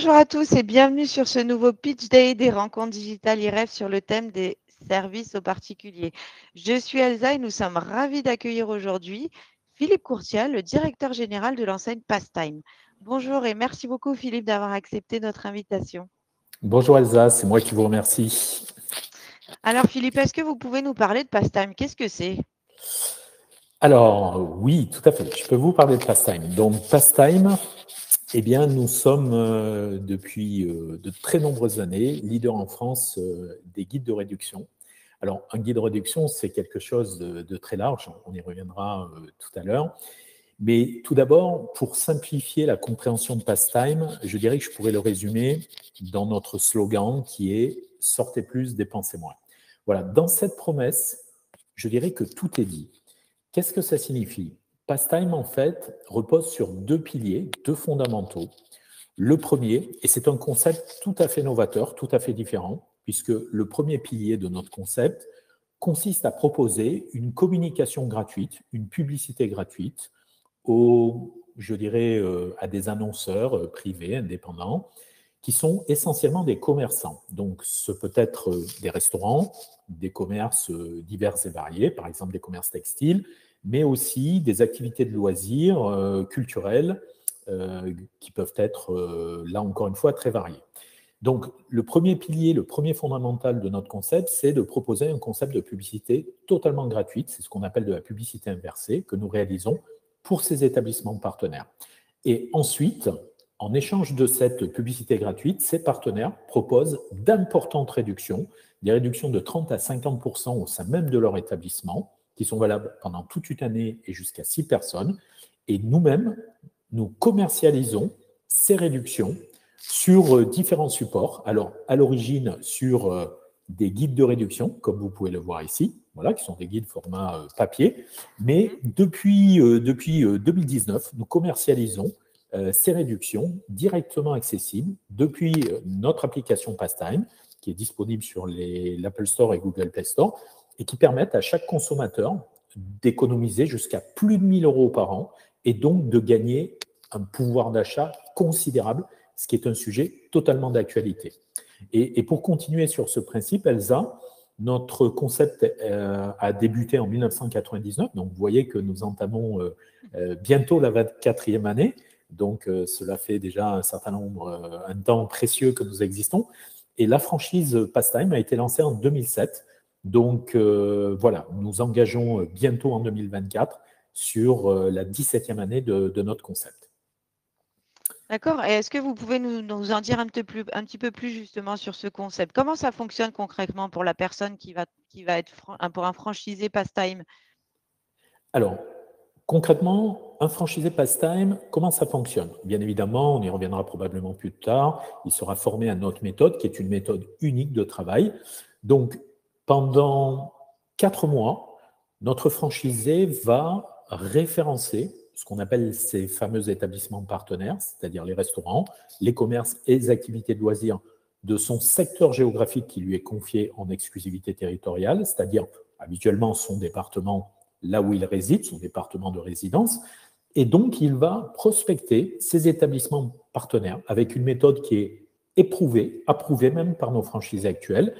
Bonjour à tous et bienvenue sur ce nouveau Pitch Day des rencontres digitales IREF sur le thème des services aux particuliers. Je suis Elsa et nous sommes ravis d'accueillir aujourd'hui Philippe Courtial, le directeur général de l'enseigne Pastime. Bonjour et merci beaucoup Philippe d'avoir accepté notre invitation. Bonjour Elsa, c'est moi qui vous remercie. Alors Philippe, est-ce que vous pouvez nous parler de Pastime? Qu'est-ce que c'est? Alors oui, tout à fait, je peux vous parler de Pastime. Donc Pastime, eh bien, nous sommes depuis de très nombreuses années leaders en France des guides de réduction. Alors un guide de réduction, c'est quelque chose de très large, on y reviendra tout à l'heure. Mais tout d'abord, pour simplifier la compréhension de Pastime, je dirais que je pourrais le résumer dans notre slogan qui est « Sortez plus, dépensez moins ». Voilà, dans cette promesse, je dirais que tout est dit. Qu'est-ce que ça signifie? Pastime, en fait, repose sur deux piliers, deux fondamentaux. Le premier, et c'est un concept tout à fait novateur, tout à fait différent, puisque le premier pilier de notre concept consiste à proposer une communication gratuite, une publicité gratuite, je dirais, à des annonceurs privés, indépendants, qui sont essentiellement des commerçants. Donc, ce peut être des restaurants, des commerces divers et variés, par exemple des commerces textiles, mais aussi des activités de loisirs culturelles qui peuvent être, là encore une fois, très variées. Donc, le premier pilier, le premier fondamental de notre concept, c'est de proposer un concept de publicité totalement gratuite. C'est ce qu'on appelle de la publicité inversée que nous réalisons pour ces établissements partenaires. Et ensuite, en échange de cette publicité gratuite, ces partenaires proposent d'importantes réductions, des réductions de 30 à 50% au sein même de leur établissement, qui sont valables pendant toute une année et jusqu'à 6 personnes. Et nous-mêmes, nous commercialisons ces réductions sur différents supports. Alors, à l'origine, sur des guides de réduction, comme vous pouvez le voir ici, voilà, qui sont des guides format papier. Mais depuis 2019, nous commercialisons ces réductions directement accessibles depuis notre application Pastime, qui est disponible sur l'Apple Store et Google Play Store, et qui permettent à chaque consommateur d'économiser jusqu'à plus de 1 000 € par an, et donc de gagner un pouvoir d'achat considérable, ce qui est un sujet totalement d'actualité. Et pour continuer sur ce principe, Elsa, notre concept a débuté en 1999, donc vous voyez que nous entamons bientôt la 24e année, donc cela fait déjà un certain nombre, un temps précieux que nous existons, et la franchise Pastime a été lancée en 2007, donc voilà, nous engageons bientôt en 2024 sur la 17e année de notre concept. D'accord. Et est-ce que vous pouvez nous en dire un petit peu plus justement sur ce concept? Comment ça fonctionne concrètement pour la personne qui va être pour un franchisé Pastime? Alors, concrètement, un franchisé Pastime, comment ça fonctionne? Bien évidemment, on y reviendra probablement plus tard, il sera formé à notre méthode, qui est une méthode unique de travail. Donc, pendant 4 mois, notre franchisé va référencer ce qu'on appelle ces fameux établissements partenaires, c'est-à-dire les restaurants, les commerces et les activités de loisirs de son secteur géographique qui lui est confié en exclusivité territoriale, c'est-à-dire habituellement son département là où il réside, son département de résidence, et donc il va prospecter ces établissements partenaires avec une méthode qui est éprouvée, approuvée même par nos franchisés actuels,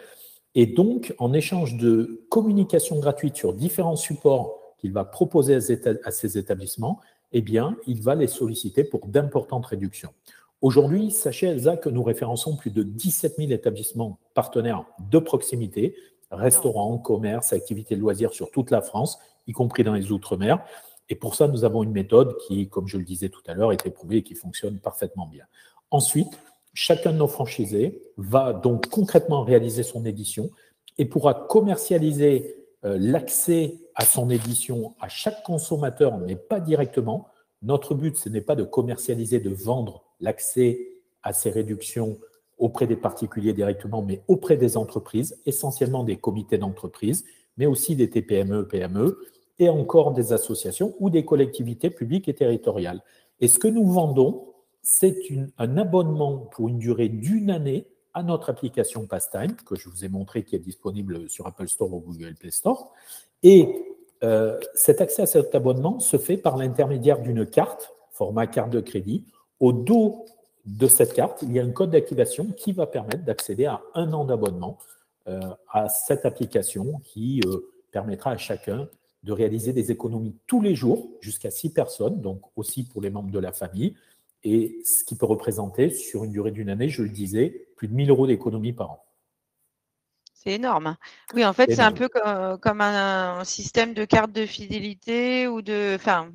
et donc en échange de communication gratuite sur différents supports qu'il va proposer à ces établissements, eh bien, il va les solliciter pour d'importantes réductions. Aujourd'hui, sachez, Elsa, que nous référençons plus de 17 000 établissements partenaires de proximité, restaurants, commerces, activités de loisirs sur toute la France, y compris dans les Outre-mer. Et pour ça, nous avons une méthode qui, comme je le disais tout à l'heure, est éprouvée et qui fonctionne parfaitement bien. Ensuite, chacun de nos franchisés va donc concrètement réaliser son édition et pourra commercialiser l'accès à son édition à chaque consommateur, mais pas directement. Notre but, ce n'est pas de commercialiser, de vendre l'accès à ces réductions auprès des particuliers directement, mais auprès des entreprises, essentiellement des comités d'entreprise, mais aussi des TPME, PME, et encore des associations ou des collectivités publiques et territoriales. Et ce que nous vendons, c'est un abonnement pour une durée d'1 année à notre application Pastime, que je vous ai montré, qui est disponible sur Apple Store ou Google Play Store. Et cet accès à cet abonnement se fait par l'intermédiaire d'une carte, format carte de crédit, au dos de cette carte, il y a un code d'activation qui va permettre d'accéder à 1 an d'abonnement à cette application qui permettra à chacun de réaliser des économies tous les jours, jusqu'à 6 personnes, donc aussi pour les membres de la famille, et ce qui peut représenter, sur une durée d'une année, je le disais, plus de 1 000 € d'économies par an. C'est énorme. Oui, en fait, c'est un Énorme. peu comme un système de carte de fidélité ou enfin,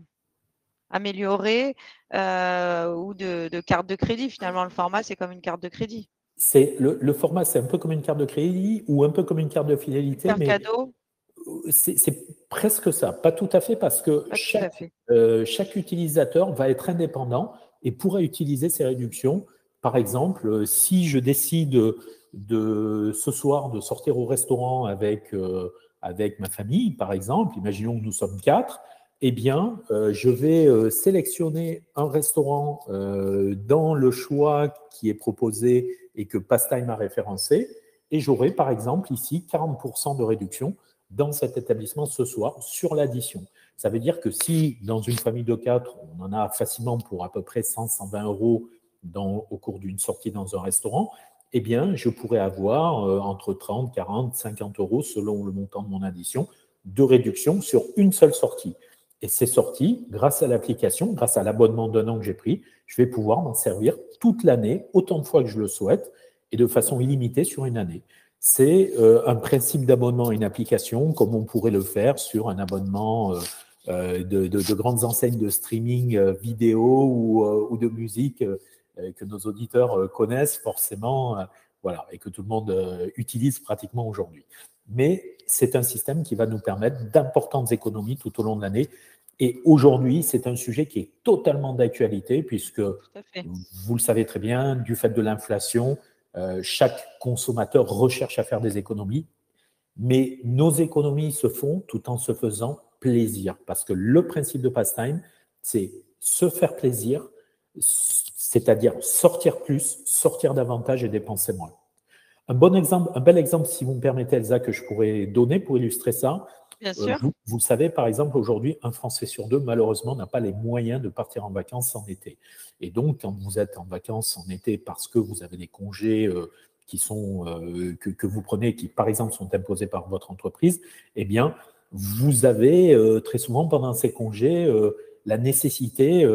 amélioré ou de carte de crédit. Finalement, le format, c'est comme une carte de crédit. Le format, c'est un peu comme une carte de crédit ou un peu comme une carte de fidélité, Carte mais cadeau, c'est presque ça. Pas tout à fait, parce que pas tout à fait. chaque utilisateur va être indépendant et pourra utiliser ces réductions. Par exemple, si je décide ce soir de sortir au restaurant avec ma famille, par exemple, imaginons que nous sommes 4, eh bien, je vais sélectionner un restaurant dans le choix qui est proposé et que Pastime a référencé, et j'aurai par exemple ici 40% de réduction dans cet établissement ce soir sur l'addition. Ça veut dire que si dans une famille de 4, on en a facilement pour à peu près 100-120 € au cours d'une sortie dans un restaurant, eh bien, je pourrais avoir entre 30, 40, 50 € selon le montant de mon addition de réduction sur une seule sortie. Et ces sorties, grâce à l'application, grâce à l'abonnement d'un an que j'ai pris, je vais pouvoir m'en servir toute l'année, autant de fois que je le souhaite, et de façon illimitée sur une année. C'est un principe d'abonnement à une application, comme on pourrait le faire sur un abonnement de grandes enseignes de streaming vidéo ou de musique que nos auditeurs connaissent forcément, voilà, et que tout le monde utilise pratiquement aujourd'hui. Mais c'est un système qui va nous permettre d'importantes économies tout au long de l'année. Et aujourd'hui, c'est un sujet qui est totalement d'actualité, puisque, vous le savez très bien, du fait de l'inflation, chaque consommateur recherche à faire des économies, mais nos économies se font tout en se faisant plaisir, parce que le principe de Pastime, c'est se faire plaisir, c'est-à-dire sortir plus, sortir davantage et dépenser moins. Un bel exemple, si vous me permettez, Elsa, que je pourrais donner pour illustrer ça. Bien sûr. Vous savez, par exemple, aujourd'hui, un Français sur 2, malheureusement, n'a pas les moyens de partir en vacances en été. Et donc, quand vous êtes en vacances en été parce que vous avez des congés que vous prenez, qui, par exemple, sont imposés par votre entreprise, eh bien, vous avez très souvent, pendant ces congés, la nécessité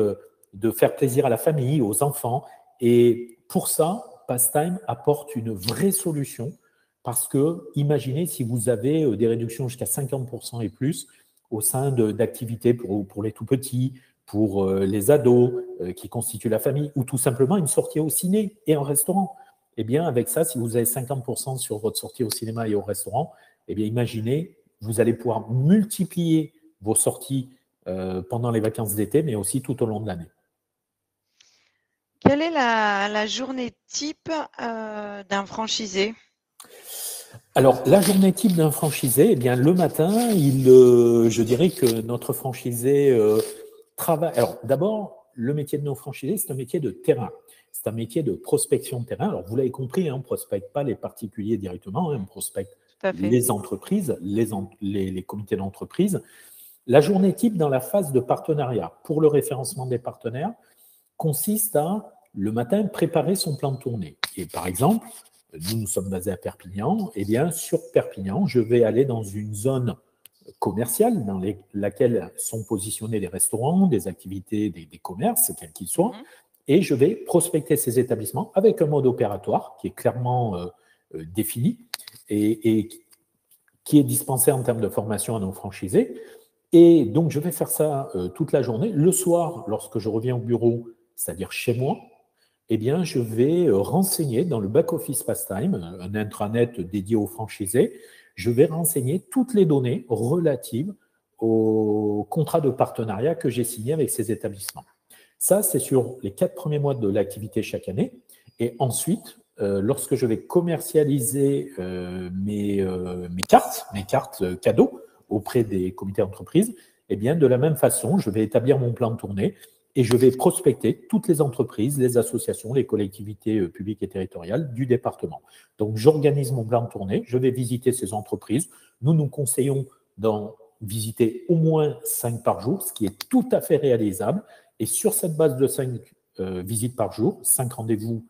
de faire plaisir à la famille, aux enfants. Et pour ça, Pastime apporte une vraie solution, parce que imaginez si vous avez des réductions jusqu'à 50% et plus au sein d'activités pour les tout-petits, pour les ados qui constituent la famille, ou tout simplement une sortie au ciné et un restaurant. Eh bien, avec ça, si vous avez 50% sur votre sortie au cinéma et au restaurant, eh bien, imaginez, vous allez pouvoir multiplier vos sorties pendant les vacances d'été, mais aussi tout au long de l'année. Quelle est la journée type d'un franchisé? Alors, la journée type d'un franchisé, eh bien, le matin, je dirais que notre franchisé travaille. Alors, d'abord, le métier de nos franchisés, c'est un métier de terrain. C'est un métier de prospection de terrain. Alors, vous l'avez compris, on ne prospecte pas les particuliers directement, on prospecte les entreprises, les comités d'entreprise. La journée type dans la phase de partenariat pour le référencement des partenaires consiste à, le matin, préparer son plan de tournée. Et par exemple, nous sommes basés à Perpignan, et bien sur Perpignan, je vais aller dans une zone commerciale dans laquelle sont positionnés des restaurants, des activités, des commerces, quels qu'ils soient, et je vais prospecter ces établissements avec un mode opératoire qui est clairement défini et qui est dispensé en termes de formation à nos franchisés. Et donc, je vais faire ça toute la journée. Le soir, lorsque je reviens au bureau, c'est-à-dire chez moi, eh bien, je vais renseigner dans le back-office Pastime, un intranet dédié aux franchisés, je vais renseigner toutes les données relatives au contrat de partenariat que j'ai signé avec ces établissements. Ça, c'est sur les 4 premiers mois de l'activité chaque année. Et ensuite, lorsque je vais commercialiser mes cartes cadeaux auprès des comités d'entreprise, eh bien, de la même façon, je vais établir mon plan de tournée et je vais prospecter toutes les entreprises, les associations, les collectivités publiques et territoriales du département. Donc, j'organise mon plan de tournée, je vais visiter ces entreprises. Nous conseillons d'en visiter au moins 5 par jour, ce qui est tout à fait réalisable. Et sur cette base de 5 visites par jour, 5 rendez-vous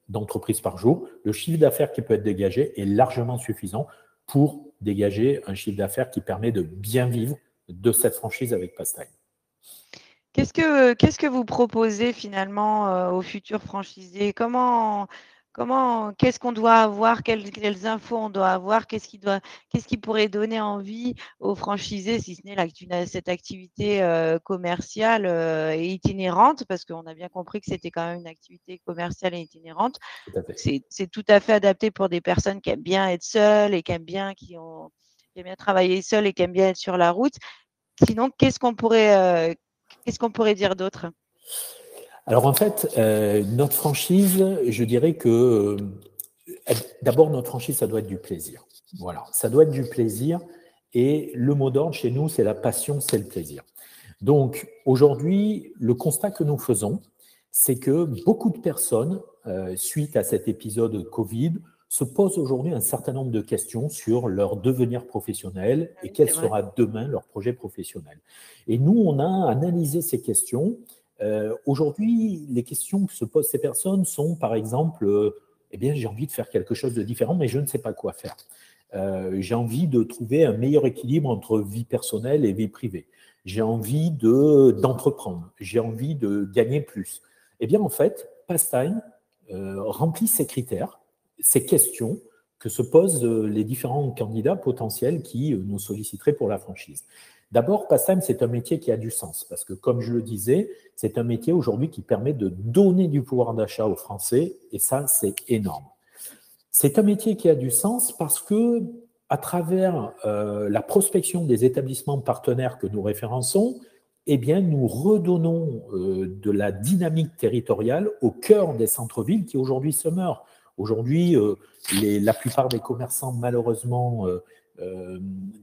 d'entreprise par jour, le chiffre d'affaires qui peut être dégagé est largement suffisant pour dégager un chiffre d'affaires qui permet de bien vivre de cette franchise avec Pastime. Qu'est-ce que vous proposez finalement aux futurs franchisés? Qu'est-ce qu'on doit avoir? Quelles infos on doit avoir? Qu'est-ce qui pourrait donner envie aux franchisés, si ce n'est cette activité commerciale et itinérante, parce qu'on a bien compris que c'était quand même une activité commerciale et itinérante. Tout à fait. C'est tout à fait adapté pour des personnes qui aiment bien être seules et qui aiment bien travailler seules et qui aiment bien être sur la route. Sinon, qu'est-ce qu'on pourrait dire d'autre? Alors en fait, notre franchise, je dirais que d'abord notre franchise, ça doit être du plaisir. Voilà, ça doit être du plaisir. Et le mot d'ordre chez nous, c'est la passion, c'est le plaisir. Donc aujourd'hui, le constat que nous faisons, c'est que beaucoup de personnes, suite à cet épisode Covid, se posent aujourd'hui un certain nombre de questions sur leur devenir professionnel et quel sera demain leur projet professionnel. Et nous, on a analysé ces questions. Aujourd'hui, les questions que se posent ces personnes sont, par exemple, eh bien, j'ai envie de faire quelque chose de différent, mais je ne sais pas quoi faire. J'ai envie de trouver un meilleur équilibre entre vie personnelle et vie privée. J'ai envie d'entreprendre. J'ai envie de gagner plus. Eh bien, en fait, Pastime remplit ces critères, ces questions que se posent les différents candidats potentiels qui nous solliciteraient pour la franchise. D'abord, Pastime, c'est un métier qui a du sens parce que, comme je le disais, c'est un métier aujourd'hui qui permet de donner du pouvoir d'achat aux Français et ça, c'est énorme. C'est un métier qui a du sens parce que, à travers la prospection des établissements partenaires que nous référençons, eh bien, nous redonnons de la dynamique territoriale au cœur des centres-villes qui aujourd'hui se meurent. Aujourd'hui, la plupart des commerçants, malheureusement,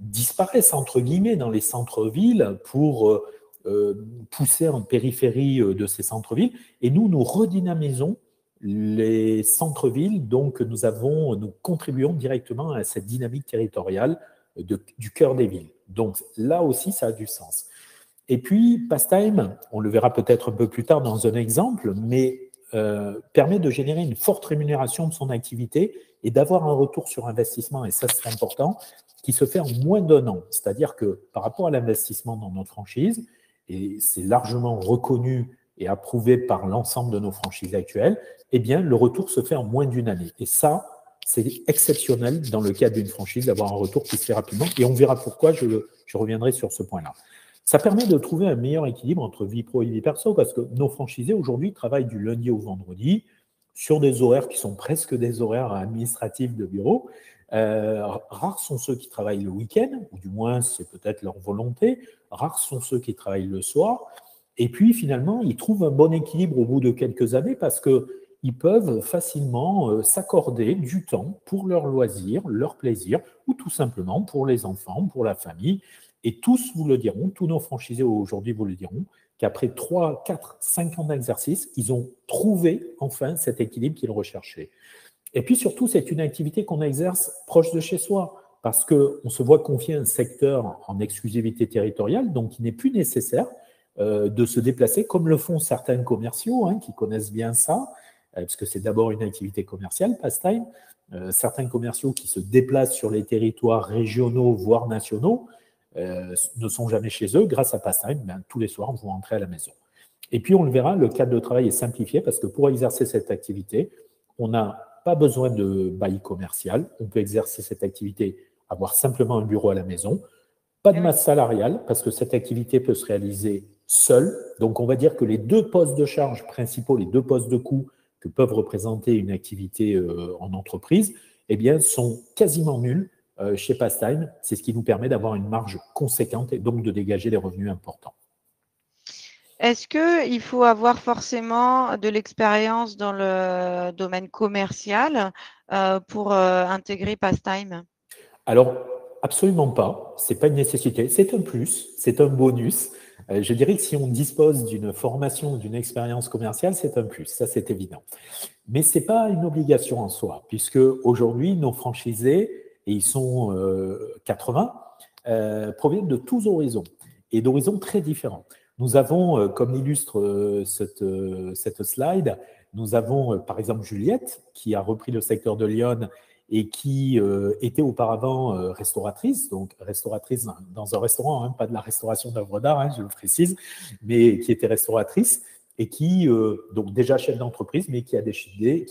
disparaissent, entre guillemets, dans les centres-villes pour pousser en périphérie de ces centres-villes. Et nous redynamisons les centres-villes, donc nous contribuons directement à cette dynamique territoriale du cœur des villes. Donc là aussi, ça a du sens. Et puis, Pastime, on le verra peut-être un peu plus tard dans un exemple, mais permet de générer une forte rémunération de son activité et d'avoir un retour sur investissement, et ça c'est important, qui se fait en moins d'un an. C'est-à-dire que par rapport à l'investissement dans notre franchise, et c'est largement reconnu et approuvé par l'ensemble de nos franchises actuelles, eh bien, le retour se fait en moins d'une année. Et ça, c'est exceptionnel dans le cadre d'une franchise d'avoir un retour qui se fait rapidement. Et on verra pourquoi, je reviendrai sur ce point-là. Ça permet de trouver un meilleur équilibre entre vie pro et vie perso parce que nos franchisés aujourd'hui travaillent du lundi au vendredi sur des horaires qui sont presque des horaires administratifs de bureau. Rares sont ceux qui travaillent le week-end, ou du moins c'est peut-être leur volonté. Rares sont ceux qui travaillent le soir. Et puis finalement, ils trouvent un bon équilibre au bout de quelques années parce qu'ils peuvent facilement s'accorder du temps pour leurs loisirs, leur plaisir, ou tout simplement pour les enfants, pour la famille. Et tous vous le diront, tous nos franchisés aujourd'hui vous le diront, qu'après 3, 4, 5 ans d'exercice, ils ont trouvé enfin cet équilibre qu'ils recherchaient. Et puis surtout, c'est une activité qu'on exerce proche de chez soi, parce qu'on se voit confier un secteur en exclusivité territoriale, donc il n'est plus nécessaire de se déplacer, comme le font certains commerciaux qui connaissent bien ça, parce que c'est d'abord une activité commerciale, Pastime. Certains commerciaux qui se déplacent sur les territoires régionaux, voire nationaux, ne sont jamais chez eux. Grâce à Pastime, tous les soirs, vous rentrez à la maison. Et puis, on le verra, le cadre de travail est simplifié parce que pour exercer cette activité, on n'a pas besoin de bail commercial. On peut exercer cette activité, avoir simplement un bureau à la maison. Pas de masse salariale parce que cette activité peut se réaliser seule. Donc, on va dire que les deux postes de charge principaux, les deux postes de coûts que peuvent représenter une activité en entreprise, eh bien, sont quasiment nuls chez Pastime. C'est ce qui nous permet d'avoir une marge conséquente et donc de dégager des revenus importants. Est-ce qu'il faut avoir forcément de l'expérience dans le domaine commercial pour intégrer Pastime? Alors, absolument pas. Ce n'est pas une nécessité. C'est un plus, c'est un bonus. Je dirais que si on dispose d'une formation, d'une expérience commerciale, c'est un plus. Ça, c'est évident. Mais ce n'est pas une obligation en soi, puisque aujourd'hui, nos franchisés, et ils sont 80, proviennent de tous horizons et d'horizons très différents. Nous avons, comme l'illustre cette slide, nous avons par exemple Juliette, qui a repris le secteur de Lyon et qui était auparavant restauratrice, donc restauratrice dans un restaurant, hein, pas de la restauration d'œuvres d'art, hein, je le précise, mais qui était restauratrice et qui, donc déjà chef d'entreprise, mais qui a décidé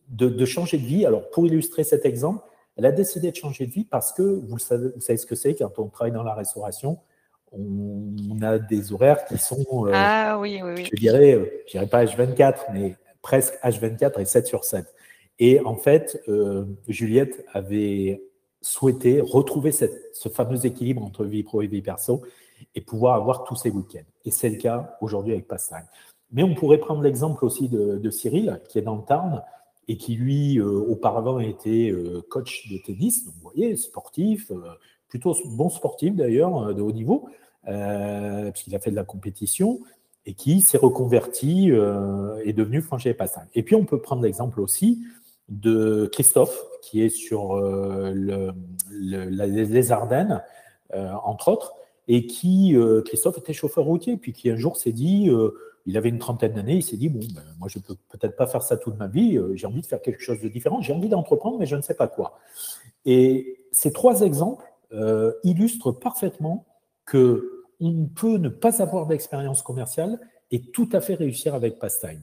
de changer de vie. Alors, pour illustrer cet exemple, elle a décidé de changer de vie parce que, vous savez ce que c'est, quand on travaille dans la restauration, on a des horaires qui sont, Ah oui, oui, oui. je dirais pas H24, mais presque H24 et 7 sur 7. Et en fait, Juliette avait souhaité retrouver ce fameux équilibre entre vie pro et vie perso et pouvoir avoir tous ses week-ends. Et c'est le cas aujourd'hui avec Pastime. Mais on pourrait prendre l'exemple aussi de Cyril, qui est dans le Tarn, et qui, lui, auparavant était coach de tennis, donc vous voyez, sportif, plutôt bon sportif d'ailleurs, de haut niveau, puisqu'il a fait de la compétition, et qui s'est reconverti, est devenu franchisé Pastime. Et puis on peut prendre l'exemple aussi de Christophe, qui est sur les Ardennes, entre autres, et qui, Christophe était chauffeur routier, puis qui un jour s'est dit, il avait une trentaine d'années, il s'est dit, bon, ben, moi je ne peux peut-être pas faire ça toute ma vie, j'ai envie de faire quelque chose de différent, j'ai envie d'entreprendre, mais je ne sais pas quoi. Et ces trois exemples illustrent parfaitement qu'on peut ne pas avoir d'expérience commerciale et tout à fait réussir avec Pastime.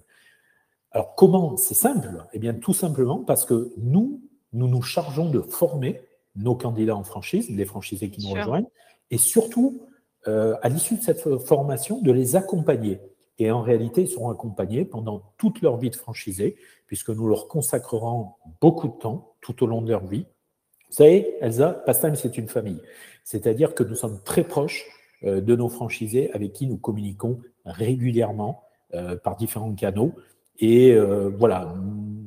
Alors comment? C'est simple. Eh bien, tout simplement parce que nous nous chargeons de former nos candidats en franchise, les franchisés qui nous rejoignent, et surtout, à l'issue de cette formation, de les accompagner. Et en réalité, ils seront accompagnés pendant toute leur vie de franchisé, puisque nous leur consacrerons beaucoup de temps tout au long de leur vie. Vous savez, Elsa, Pastime, c'est une famille. C'est-à-dire que nous sommes très proches de nos franchisés avec qui nous communiquons régulièrement par différents canaux. Et voilà,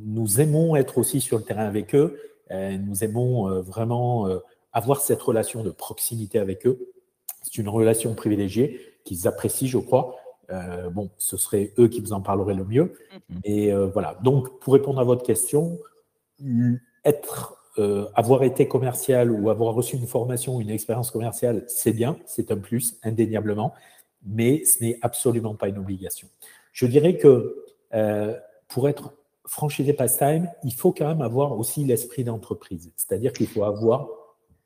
nous aimons être aussi sur le terrain avec eux. Nous aimons vraiment avoir cette relation de proximité avec eux. C'est une relation privilégiée qu'ils apprécient, je crois. Bon, ce serait eux qui vous en parleraient le mieux. Mais voilà, donc pour répondre à votre question, avoir été commercial ou avoir reçu une formation, une expérience commerciale, c'est bien, c'est un plus, indéniablement, mais ce n'est absolument pas une obligation. Je dirais que pour être franchisé Pastime, il faut quand même avoir aussi l'esprit d'entreprise, c'est-à-dire qu'il faut avoir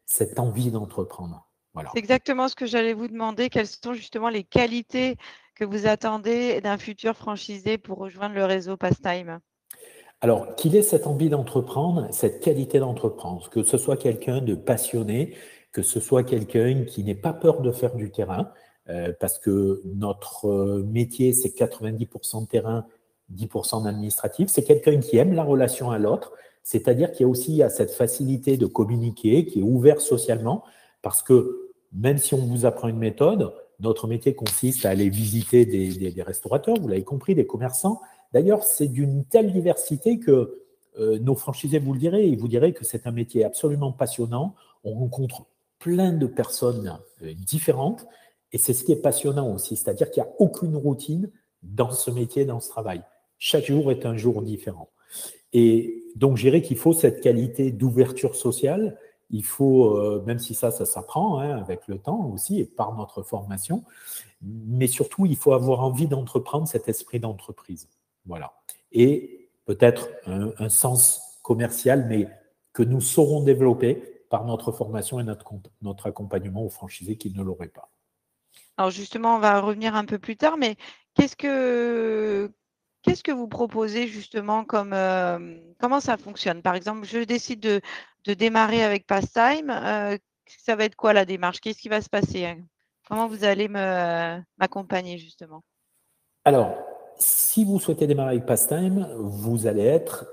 cette envie d'entreprendre. Voilà. C'est exactement ce que j'allais vous demander. Quelles sont justement les qualités que vous attendez d'un futur franchisé pour rejoindre le réseau Pastime? Alors, qu'il ait cette envie d'entreprendre, cette qualité d'entreprendre, que ce soit quelqu'un de passionné, que ce soit quelqu'un qui n'ait pas peur de faire du terrain, parce que notre métier, c'est 90% de terrain, 10% d'administratif. C'est quelqu'un qui aime la relation à l'autre, c'est-à-dire qu'il y a aussi cette facilité de communiquer, qui est ouvert socialement, parce que même si on vous apprend une méthode, notre métier consiste à aller visiter des restaurateurs, vous l'avez compris, des commerçants. D'ailleurs, c'est d'une telle diversité que nos franchisés vous le diraient, ils vous diraient que c'est un métier absolument passionnant. On rencontre plein de personnes différentes et c'est ce qui est passionnant aussi, c'est-à-dire qu'il n'y a aucune routine dans ce métier, dans ce travail. Chaque jour est un jour différent. Et donc, je dirais qu'il faut cette qualité d'ouverture sociale. Il faut, même si ça s'apprend hein, avec le temps aussi et par notre formation, mais surtout, il faut avoir envie d'entreprendre cet esprit d'entreprise. Voilà. Et peut-être un sens commercial, mais que nous saurons développer par notre formation et notre accompagnement aux franchisés qui ne l'auraient pas. Alors justement, on va revenir un peu plus tard, mais qu'est-ce que vous proposez justement comme comment ça fonctionne? Par exemple, je décide de démarrer avec Pastime. Ça va être quoi la démarche? Qu'est-ce qui va se passer, hein? Comment vous allez m'accompagner justement? Alors, si vous souhaitez démarrer avec Pastime, vous allez être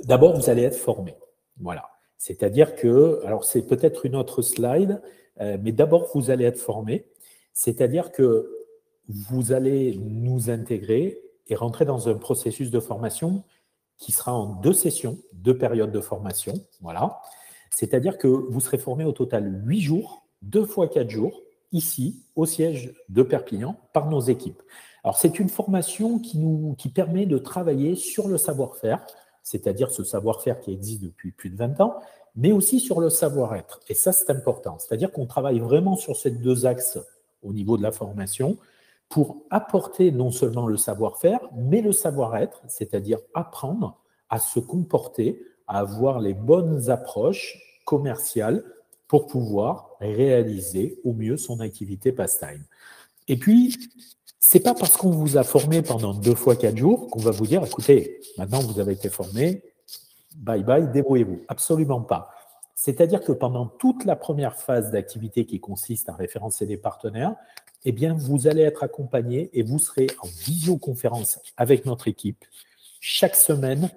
d'abord vous allez être formé. Voilà. C'est-à-dire que, alors c'est peut-être une autre slide, mais d'abord vous allez être formé. C'est-à-dire que vous allez nous intégrer et rentrer dans un processus de formation qui sera en 2 sessions, 2 périodes de formation. Voilà. C'est-à-dire que vous serez formé au total 8 jours, 2 fois 4 jours, ici, au siège de Perpignan, par nos équipes. Alors, c'est une formation qui permet de travailler sur le savoir-faire, c'est-à-dire ce savoir-faire qui existe depuis plus de 20 ans, mais aussi sur le savoir-être. Et ça, c'est important. C'est-à-dire qu'on travaille vraiment sur ces deux axes au niveau de la formation pour apporter non seulement le savoir-faire, mais le savoir-être, c'est-à-dire apprendre à se comporter, à avoir les bonnes approches commerciales pour pouvoir réaliser au mieux son activité pastime. Et puis, c'est pas parce qu'on vous a formé pendant 2 fois 4 jours qu'on va vous dire, écoutez, maintenant vous avez été formé, bye bye, débrouillez-vous. Absolument pas. C'est-à-dire que pendant toute la première phase d'activité qui consiste à référencer des partenaires, eh bien, vous allez être accompagné et vous serez en visioconférence avec notre équipe chaque semaine.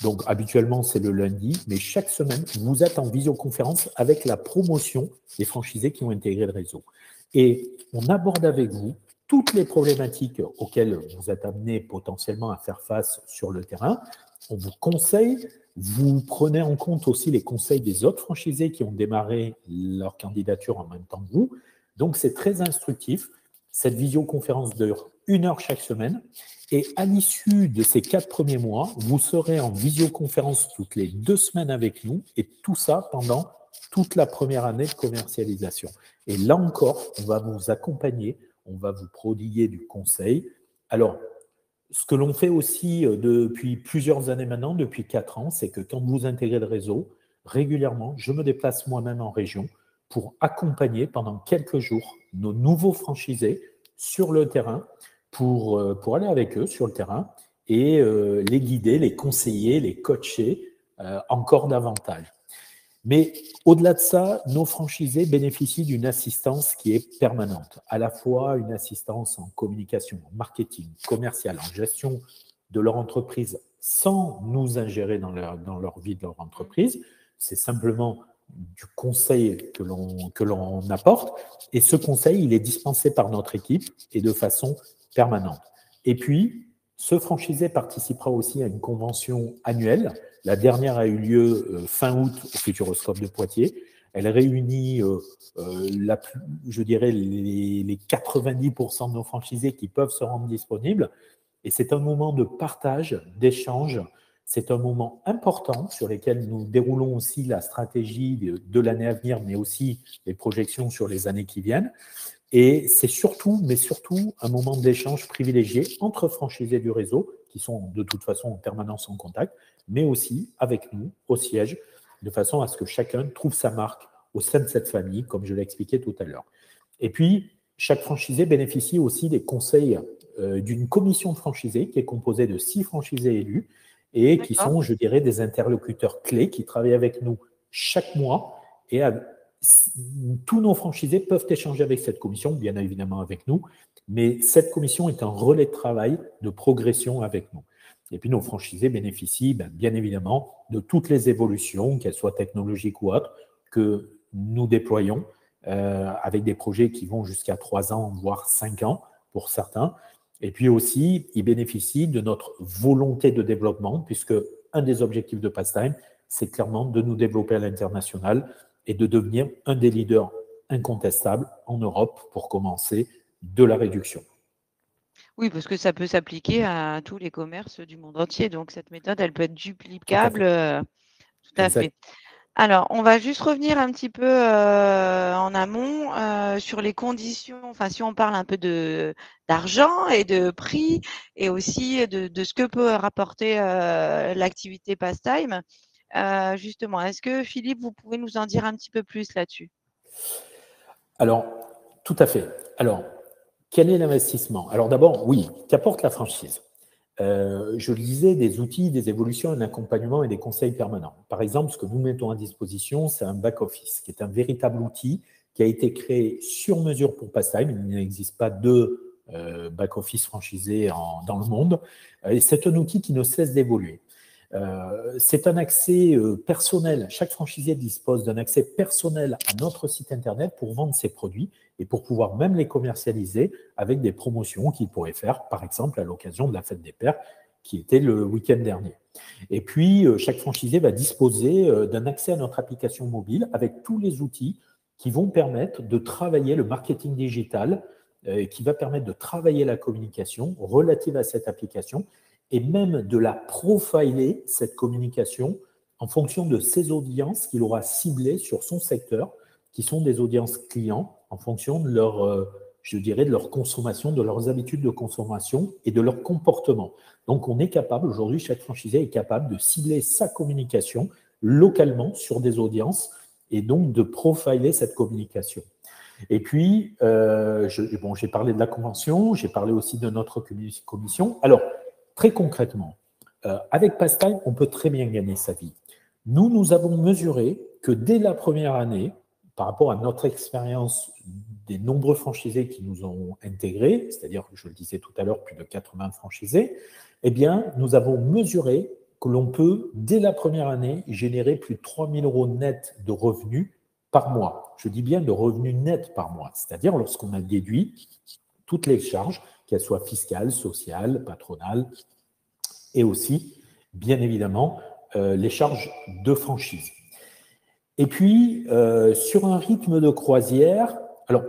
Donc, habituellement, c'est le lundi, mais chaque semaine, vous êtes en visioconférence avec la promotion des franchisés qui ont intégré le réseau. Et on aborde avec vous toutes les problématiques auxquelles vous êtes amenés potentiellement à faire face sur le terrain. On vous conseille, vous prenez en compte aussi les conseils des autres franchisés qui ont démarré leur candidature en même temps que vous. Donc, c'est très instructif. Cette visioconférence dure 1 heure chaque semaine. Et à l'issue de ces 4 premiers mois, vous serez en visioconférence toutes les 2 semaines avec nous, et tout ça pendant toute la première année de commercialisation. Et là encore, on va vous accompagner, on va vous prodiguer du conseil. Alors, ce que l'on fait aussi depuis plusieurs années maintenant, depuis 4 ans, c'est que quand vous intégrez le réseau, régulièrement, je me déplace moi-même en région pour accompagner pendant quelques jours nos nouveaux franchisés sur le terrain, pour aller avec eux sur le terrain et les guider, les conseiller, les coacher encore davantage. Mais au-delà de ça, nos franchisés bénéficient d'une assistance qui est permanente, à la fois une assistance en communication, en marketing, commercial, en gestion de leur entreprise sans nous ingérer dans leur vie de leur entreprise. C'est simplement du conseil que l'on apporte. Et ce conseil, il est dispensé par notre équipe et de façon permanente. Et puis, ce franchisé participera aussi à une convention annuelle. La dernière a eu lieu fin août au Futuroscope de Poitiers. Elle réunit, je dirais, les 90% de nos franchisés qui peuvent se rendre disponibles. Et c'est un moment de partage, d'échange. C'est un moment important sur lequel nous déroulons aussi la stratégie de l'année à venir, mais aussi les projections sur les années qui viennent. Et c'est surtout, mais surtout, un moment d'échange privilégié entre franchisés du réseau, qui sont de toute façon en permanence en contact, mais aussi avec nous, au siège, de façon à ce que chacun trouve sa marque au sein de cette famille, comme je l'ai expliqué tout à l'heure. Et puis, chaque franchisé bénéficie aussi des conseils d'une commission de franchisés qui est composée de 6 franchisés élus et qui sont, je dirais, des interlocuteurs clés qui travaillent avec nous chaque mois et tous nos franchisés peuvent échanger avec cette commission, bien évidemment avec nous, mais cette commission est un relais de travail, de progression avec nous. Et puis nos franchisés bénéficient bien évidemment de toutes les évolutions, qu'elles soient technologiques ou autres, que nous déployons avec des projets qui vont jusqu'à 3 ans, voire 5 ans pour certains. Et puis aussi, ils bénéficient de notre volonté de développement, puisque un des objectifs de Pastime, c'est clairement de nous développer à l'international et de devenir un des leaders incontestables en Europe pour commencer de la réduction. Oui, parce que ça peut s'appliquer à tous les commerces du monde entier. Donc, cette méthode, elle peut être duplicable. Tout à fait. Alors, on va juste revenir un petit peu en amont sur les conditions. Enfin, si on parle un peu d'argent et de prix et aussi de ce que peut rapporter l'activité Pastime. Justement, est-ce que Philippe, vous pouvez nous en dire un petit peu plus là-dessus? Alors, tout à fait. Alors, quel est l'investissement? Alors d'abord, oui, qu'apporte la franchise? Je le disais, des outils, des évolutions, un accompagnement et des conseils permanents. Par exemple, ce que nous mettons à disposition, c'est un back-office, qui est un véritable outil qui a été créé sur mesure pour Pastime. Il n'existe pas de back-office franchisé dans le monde. Et c'est un outil qui ne cesse d'évoluer. C'est un accès personnel. Chaque franchisé dispose d'un accès personnel à notre site internet pour vendre ses produits et pour pouvoir même les commercialiser avec des promotions qu'il pourrait faire, par exemple, à l'occasion de la fête des pères qui était le week-end dernier. Et puis, chaque franchisé va disposer d'un accès à notre application mobile avec tous les outils qui vont permettre de travailler le marketing digital, qui va permettre de travailler la communication relative à cette application et même de la profiler, cette communication, en fonction de ces audiences qu'il aura ciblées sur son secteur, qui sont des audiences clients, en fonction de leur, je dirais, de leur consommation, de leurs habitudes de consommation et de leur comportement. Donc, on est capable, aujourd'hui, chaque franchisé est capable de cibler sa communication localement sur des audiences et donc de profiler cette communication. Et puis, j'ai parlé de la convention, j'ai parlé aussi de notre commission. Alors, très concrètement, avec Pastime, on peut très bien gagner sa vie. Nous avons mesuré que dès la première année, par rapport à notre expérience des nombreux franchisés qui nous ont intégrés, c'est-à-dire, je le disais tout à l'heure, plus de 80 franchisés, eh bien, nous avons mesuré que l'on peut, dès la première année, générer plus de 3 000 € net de revenus par mois. Je dis bien de revenus nets par mois, c'est-à-dire lorsqu'on a déduit toutes les charges, qu'elles soient fiscales, sociales, patronales, et aussi, bien évidemment, les charges de franchise. Et puis, sur un rythme de croisière, alors,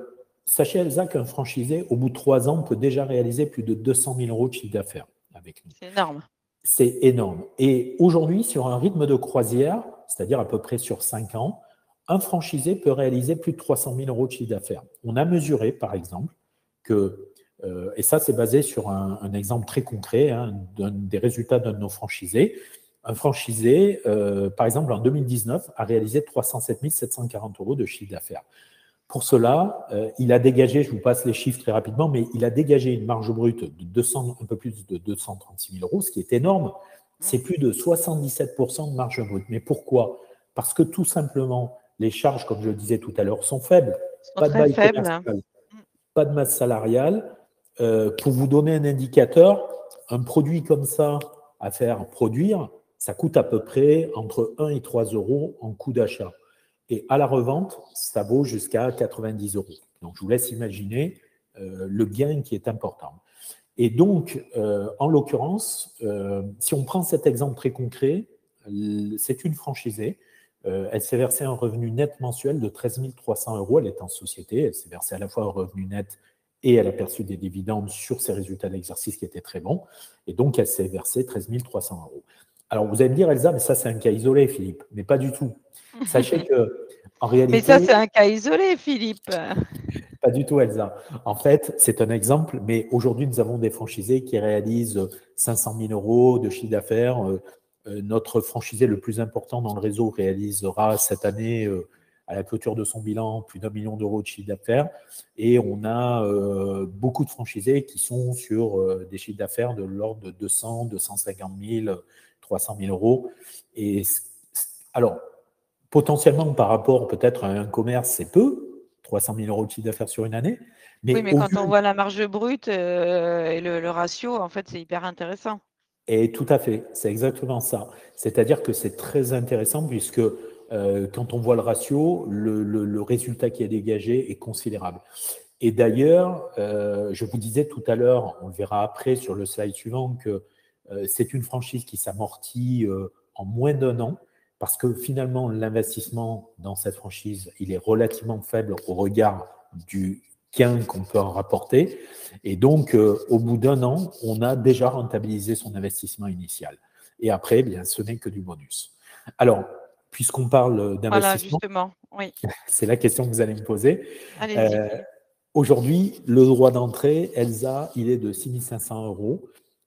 sachez Elsa qu'un franchisé, au bout de 3 ans, peut déjà réaliser plus de 200 000 € de chiffre d'affaires avec nous. C'est énorme. C'est énorme. Et aujourd'hui, sur un rythme de croisière, c'est-à-dire à peu près sur 5 ans, un franchisé peut réaliser plus de 300 000 € de chiffre d'affaires. On a mesuré, par exemple, que, et ça c'est basé sur un exemple très concret, hein, des résultats d'un de nos franchisés. Un franchisé, par exemple, en 2019, a réalisé 307 740 € de chiffre d'affaires. Pour cela, il a dégagé, je vous passe les chiffres très rapidement, mais il a dégagé une marge brute de un peu plus de 236 000 €, ce qui est énorme. C'est plus de 77% de marge brute. Mais pourquoi? Parce que tout simplement, les charges, comme je le disais tout à l'heure, sont faibles. Pas de bail commercial, pas de masse salariale. Pour vous donner un indicateur, un produit comme ça à faire produire, ça coûte à peu près entre 1 et 3 € en coût d'achat. Et à la revente, ça vaut jusqu'à 90 €. Donc, je vous laisse imaginer le gain qui est important. Et donc, en l'occurrence, si on prend cet exemple très concret, c'est une franchisée. Elle s'est versée un revenu net mensuel de 13 300 €. Elle est en société. Elle s'est versée à la fois un revenu net et elle a perçu des dividendes sur ses résultats d'exercice qui étaient très bons. Et donc, elle s'est versée 13 300 €. Alors, vous allez me dire, Elsa, mais ça, c'est un cas isolé, Philippe. Mais pas du tout. Sachez que, en réalité… Mais ça, c'est un cas isolé, Philippe. Pas du tout, Elsa. En fait, c'est un exemple, mais aujourd'hui, nous avons des franchisés qui réalisent 500 000 € de chiffre d'affaires. Notre franchisé le plus important dans le réseau réalisera cette année, à la clôture de son bilan, plus d'1 million € de chiffre d'affaires. Et on a beaucoup de franchisés qui sont sur des chiffres d'affaires de l'ordre de 200, 250 000, 300 000 €. Et alors, potentiellement, par rapport peut-être à un commerce, c'est peu, 300 000 € de chiffre d'affaires sur une année. Mais oui, mais quand on voit la marge brute et le ratio, en fait, c'est hyper intéressant. Et tout à fait, c'est exactement ça. C'est-à-dire que c'est très intéressant puisque quand on voit le ratio, le résultat qui est dégagé est considérable. Et d'ailleurs, je vous disais tout à l'heure, on le verra après sur le slide suivant, que c'est une franchise qui s'amortit en moins d'1 an. Parce que finalement, l'investissement dans cette franchise, il est relativement faible au regard du gain qu'on peut en rapporter. Et donc, au bout d'1 an, on a déjà rentabilisé son investissement initial. Et après, eh bien, ce n'est que du bonus. Alors, puisqu'on parle d'investissement, voilà, justement, oui. C'est la question que vous allez me poser. Allez-y. Aujourd'hui, le droit d'entrée, Elsa, il est de 6 500 €.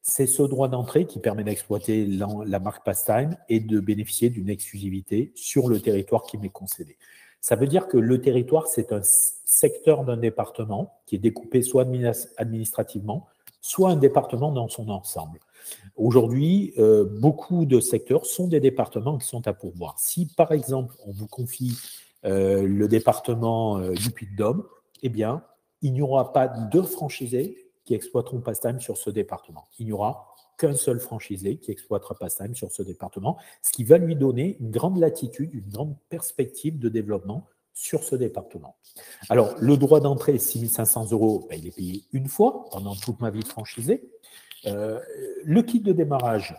C'est ce droit d'entrée qui permet d'exploiter la marque Pastime et de bénéficier d'une exclusivité sur le territoire qui m'est concédé. Ça veut dire que le territoire, c'est un secteur d'un département qui est découpé soit administrativement, soit un département dans son ensemble. Aujourd'hui, beaucoup de secteurs sont des départements qui sont à pourvoir. Si, par exemple, on vous confie le département du Puy-de-Dôme, eh bien, il n'y aura pas de franchisés qui exploiteront Pastime sur ce département. Il n'y aura qu'un seul franchisé qui exploitera Pastime sur ce département, ce qui va lui donner une grande latitude, une grande perspective de développement sur ce département. Alors, le droit d'entrée est 6 500 €, ben, il est payé une fois pendant toute ma vie de franchisé. Le kit de démarrage,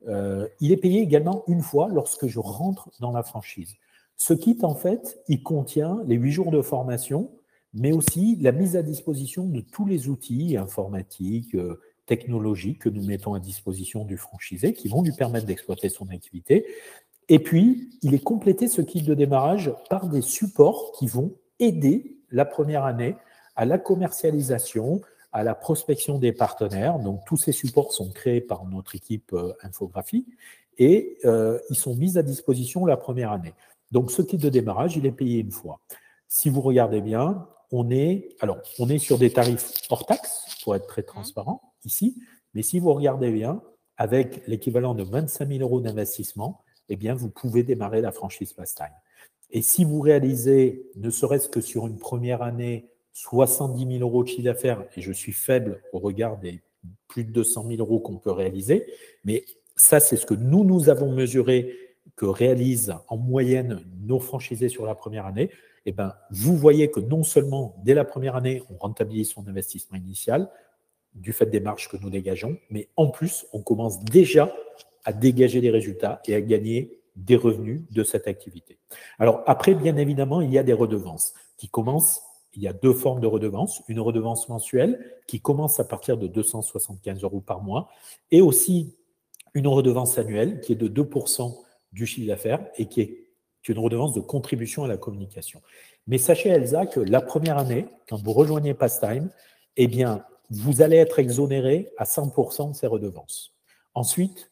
il est payé également une fois lorsque je rentre dans la franchise. Ce kit, en fait, il contient les 8 jours de formation, mais aussi la mise à disposition de tous les outils informatiques, technologiques que nous mettons à disposition du franchisé qui vont lui permettre d'exploiter son activité. Et puis, il est complété, ce kit de démarrage, par des supports qui vont aider la première année à la commercialisation, à la prospection des partenaires. Donc, tous ces supports sont créés par notre équipe infographie et ils sont mis à disposition la première année. Donc, ce kit de démarrage, il est payé une fois. Si vous regardez bien, on est sur des tarifs hors taxe, pour être très transparent ici, mais si vous regardez bien, avec l'équivalent de 25 000 euros d'investissement, eh bien, vous pouvez démarrer la franchise Pastime. Et si vous réalisez, ne serait-ce que sur une première année, 70 000 euros de chiffre d'affaires, et je suis faible au regard des plus de 200 000 euros qu'on peut réaliser, mais ça, c'est ce que nous avons mesuré que réalisent en moyenne nos franchisés sur la première année. Eh bien, vous voyez que non seulement dès la première année, on rentabilise son investissement initial, du fait des marges que nous dégageons, mais en plus, on commence déjà à dégager des résultats et à gagner des revenus de cette activité. Alors après, bien évidemment, il y a des redevances qui commencent. Il y a deux formes de redevances. Une redevance mensuelle qui commence à partir de 275 euros par mois et aussi une redevance annuelle qui est de 2% du chiffre d'affaires et qui est une redevance de contribution à la communication. Mais sachez, Elsa, que la première année, quand vous rejoignez Pastime, eh bien, vous allez être exonéré à 100% de ces redevances. Ensuite,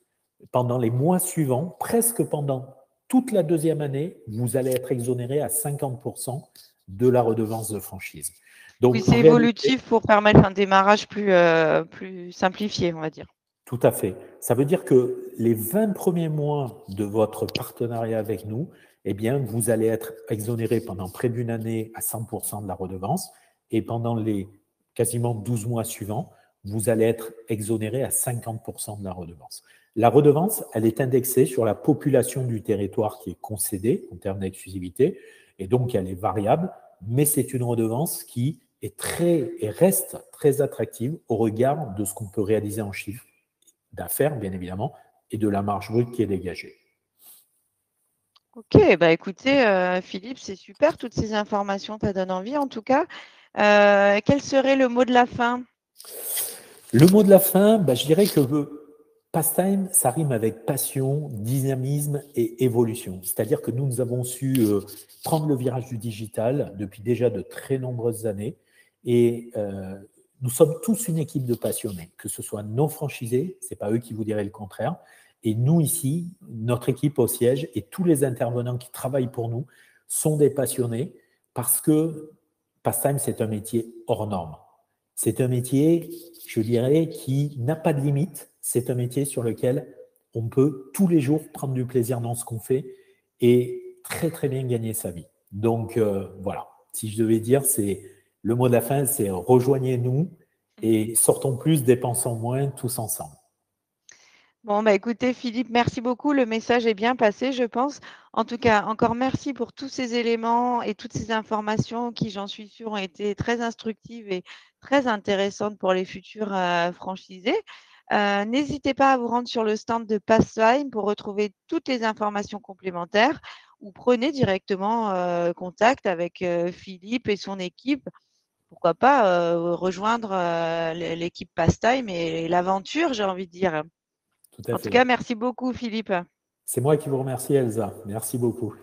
pendant les mois suivants, presque pendant toute la deuxième année, vous allez être exonéré à 50% de la redevance de franchise. Donc, oui, c'est évolutif pour permettre un démarrage plus simplifié, on va dire. Tout à fait. Ça veut dire que les 20 premiers mois de votre partenariat avec nous, eh bien, vous allez être exonéré pendant près d'une année à 100% de la redevance et pendant les quasiment 12 mois suivants, vous allez être exonéré à 50% de la redevance. La redevance, elle est indexée sur la population du territoire qui est concédée en termes d'exclusivité et donc elle est variable, mais c'est une redevance qui est et reste très attractive au regard de ce qu'on peut réaliser en chiffres d'affaires, bien évidemment, et de la marge brute qui est dégagée. Ok, bah écoutez, Philippe, c'est super, toutes ces informations, ça donne envie en tout cas. Quel serait le mot de la fin? Le mot de la fin, je dirais que Pastime, ça rime avec passion, dynamisme et évolution. C'est-à-dire que nous avons su prendre le virage du digital depuis déjà de très nombreuses années et nous sommes tous une équipe de passionnés, que ce soit nos franchisés, ce n'est pas eux qui vous diraient le contraire, et nous ici, notre équipe au siège et tous les intervenants qui travaillent pour nous sont des passionnés parce que Pastime, c'est un métier hors norme. C'est un métier, je dirais, qui n'a pas de limite. C'est un métier sur lequel on peut tous les jours prendre du plaisir dans ce qu'on fait et très, très bien gagner sa vie. Donc, voilà. Si je devais dire, le mot de la fin, c'est rejoignez-nous et sortons plus, dépensons moins, tous ensemble. Bon, bah écoutez, Philippe, merci beaucoup. Le message est bien passé, je pense. En tout cas, encore merci pour tous ces éléments et toutes ces informations qui, j'en suis sûre, ont été très instructives et très intéressantes pour les futurs franchisés. N'hésitez pas à vous rendre sur le stand de Pastime pour retrouver toutes les informations complémentaires ou prenez directement contact avec Philippe et son équipe. Pourquoi pas rejoindre l'équipe Pastime et l'aventure, j'ai envie de dire. Tout à En tout fait. cas, merci beaucoup, Philippe. C'est moi qui vous remercie, Elsa. Merci beaucoup.